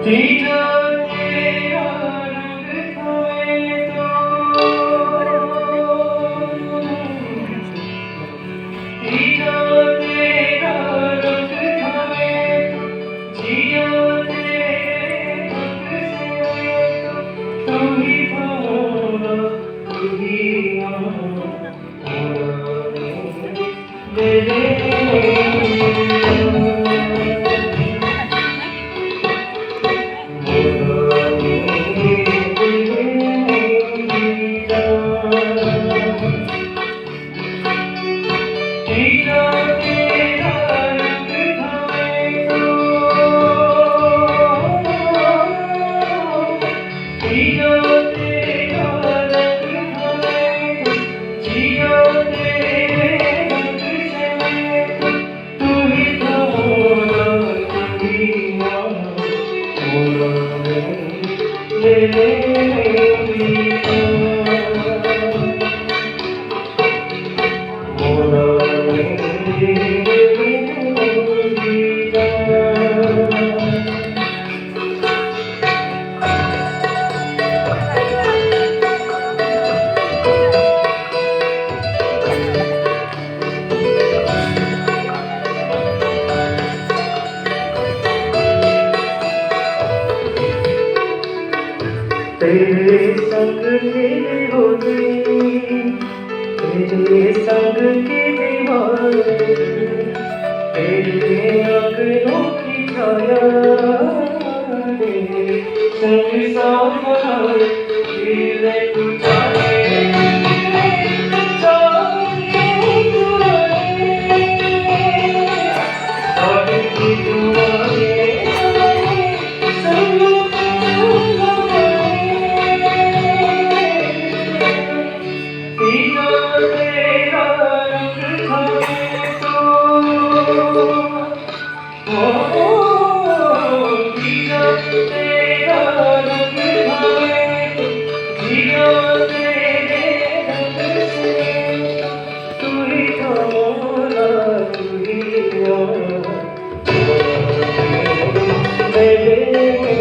तेरा तेरा रंग खाए तेरा तेरा रंग खाए जिया तेरे रंग से तू ही भोला तू ही तेरे संग मेरे हो गए, तेरे संग के दीवाने, तेरे आंगनों की छाया रे, संग साथ बनाए तेरे तू जाने baby